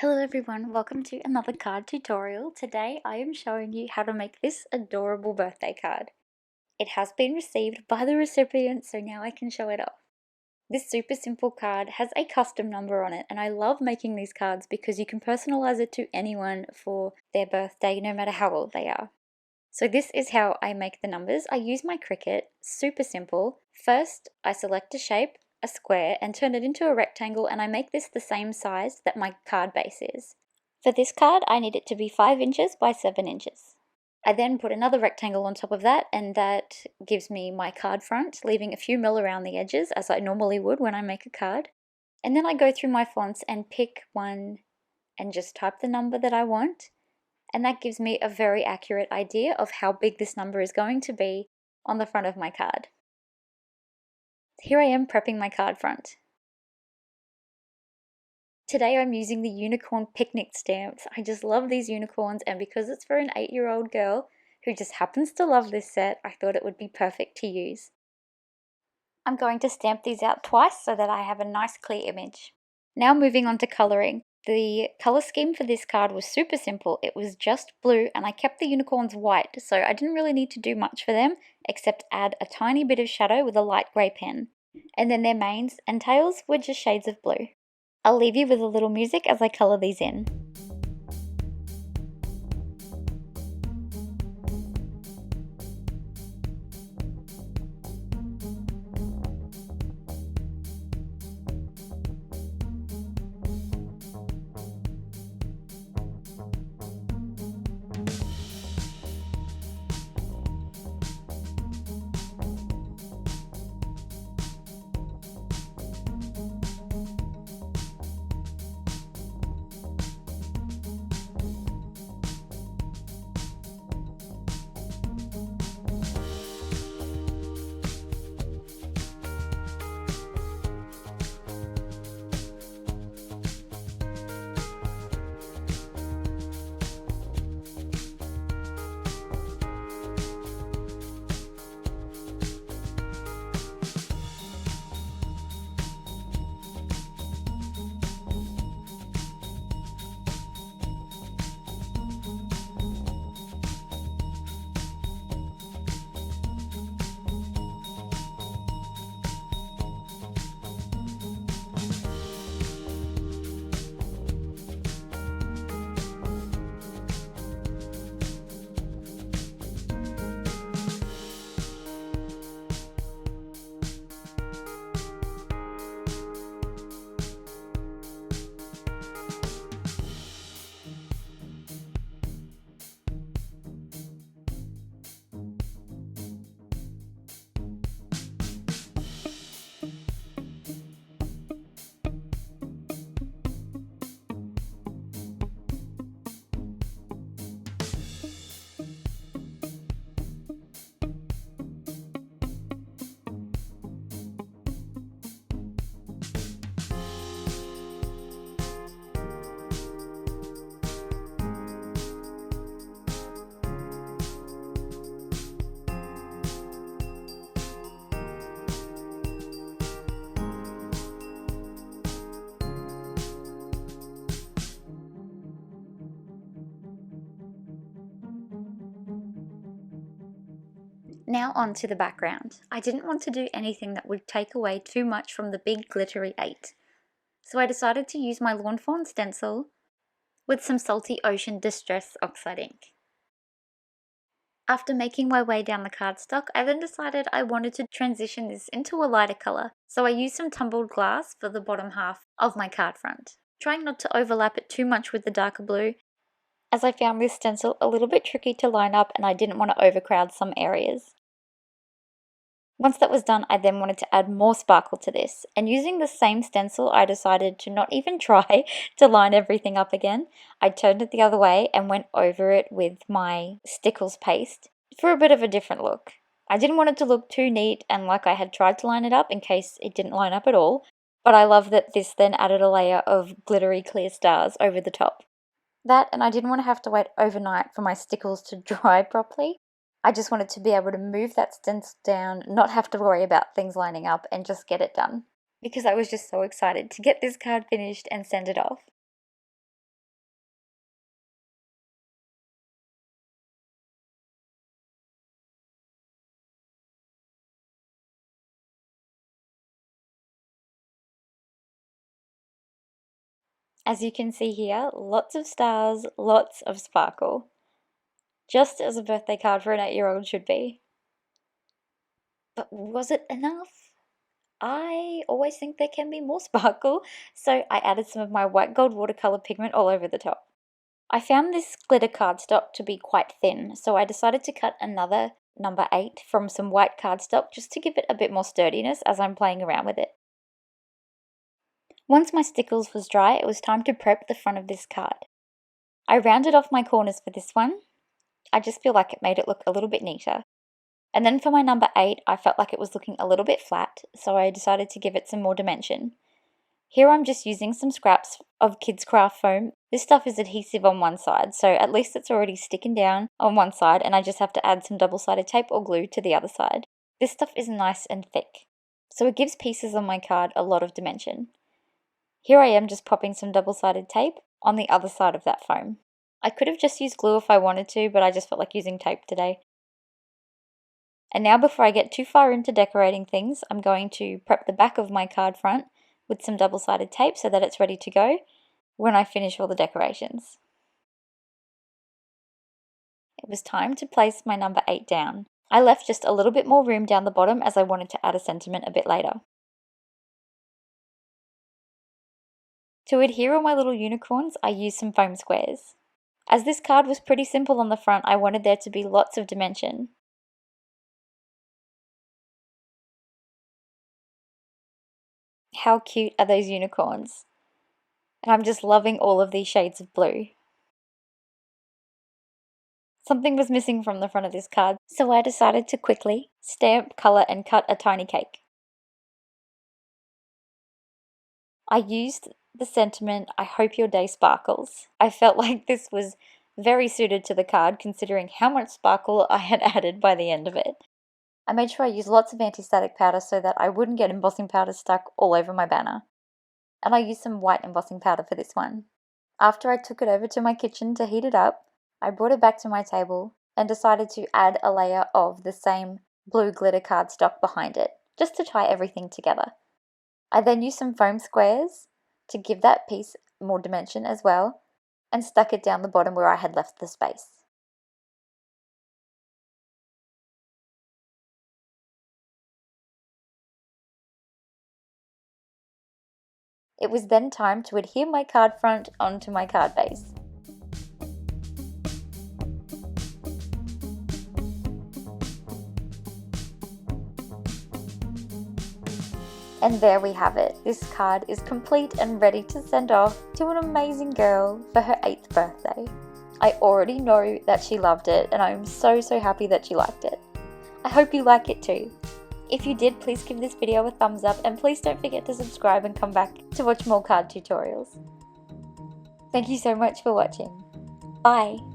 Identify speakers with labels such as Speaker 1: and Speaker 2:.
Speaker 1: Hello everyone, welcome to another card tutorial. Today I am showing you how to make this adorable birthday card. It has been received by the recipient, so now I can show it off. This super simple card has a custom number on it, and I love making these cards because you can personalize it to anyone for their birthday no matter how old they are. So this is how I make the numbers. I use my Cricut, super simple. First, I select a shape, a square, and turn it into a rectangle, and I make this the same size that my card base is. For this card, I need it to be 5 inches by 7 inches. I then put another rectangle on top of that, and that gives me my card front, leaving a few mil around the edges as I normally would when I make a card. And then I go through my fonts and pick one and just type the number that I want. And that gives me a very accurate idea of how big this number is going to be on the front of my card. Here I am prepping my card front. Today I'm using the unicorn picnic stamps. I just love these unicorns, and because it's for an 8-year-old girl who just happens to love this set, I thought it would be perfect to use. I'm going to stamp these out twice so that I have a nice clear image. Now moving on to colouring. The colour scheme for this card was super simple. It was just blue, and I kept the unicorns white, so I didn't really need to do much for them except add a tiny bit of shadow with a light grey pen. And then their manes and tails were just shades of blue. I'll leave you with a little music as I colour these in. Now on to the background. I didn't want to do anything that would take away too much from the big glittery 8. So I decided to use my Lawn Fawn stencil with some Salty Ocean Distress Oxide ink. After making my way down the cardstock, I then decided I wanted to transition this into a lighter colour, so I used some tumbled glass for the bottom half of my card front, trying not to overlap it too much with the darker blue, as I found this stencil a little bit tricky to line up and I didn't want to overcrowd some areas. Once that was done, I then wanted to add more sparkle to this, and using the same stencil, I decided to not even try to line everything up again. I turned it the other way and went over it with my Stickles paste for a bit of a different look. I didn't want it to look too neat and like I had tried to line it up in case it didn't line up at all, but I love that this then added a layer of glittery clear stars over the top. That, and I didn't want to have to wait overnight for my Stickles to dry properly. I just wanted to be able to move that stencil down, not have to worry about things lining up, and just get it done. Because I was just so excited to get this card finished and send it off. As you can see here, lots of stars, lots of sparkle. Just as a birthday card for an 8-year-old should be. But was it enough? I always think there can be more sparkle, so I added some of my white gold watercolor pigment all over the top. I found this glitter cardstock to be quite thin, so I decided to cut another number 8 from some white cardstock just to give it a bit more sturdiness as I'm playing around with it. Once my stickles was dry, it was time to prep the front of this card. I rounded off my corners for this one. I just feel like it made it look a little bit neater. And then for my number 8, I felt like it was looking a little bit flat, so I decided to give it some more dimension. Here I'm just using some scraps of Kids Craft foam. This stuff is adhesive on one side, so at least it's already sticking down on one side, and I just have to add some double-sided tape or glue to the other side. This stuff is nice and thick, so it gives pieces on my card a lot of dimension. Here I am just popping some double-sided tape on the other side of that foam. I could have just used glue if I wanted to, but I just felt like using tape today. And now before I get too far into decorating things, I'm going to prep the back of my card front with some double-sided tape so that it's ready to go when I finish all the decorations. It was time to place my number 8 down. I left just a little bit more room down the bottom as I wanted to add a sentiment a bit later. To adhere on my little unicorns, I used some foam squares. As this card was pretty simple on the front, I wanted there to be lots of dimension. How cute are those unicorns? And I'm just loving all of these shades of blue. Something was missing from the front of this card, so I decided to quickly stamp, colour and cut a tiny cake. I used the sentiment, "I hope your day sparkles." I felt like this was very suited to the card considering how much sparkle I had added by the end of it. I made sure I used lots of anti-static powder so that I wouldn't get embossing powder stuck all over my banner. And I used some white embossing powder for this one. After I took it over to my kitchen to heat it up, I brought it back to my table and decided to add a layer of the same blue glitter cardstock behind it, just to tie everything together. I then used some foam squares to give that piece more dimension as well, and stuck it down the bottom where I had left the space. It was then time to adhere my card front onto my card base. And there we have it. This card is complete and ready to send off to an amazing girl for her 8th birthday. I already know that she loved it, and I'm so happy that she liked it. I hope you like it too. If you did, please give this video a thumbs up, and please don't forget to subscribe and come back to watch more card tutorials. Thank you so much for watching. Bye!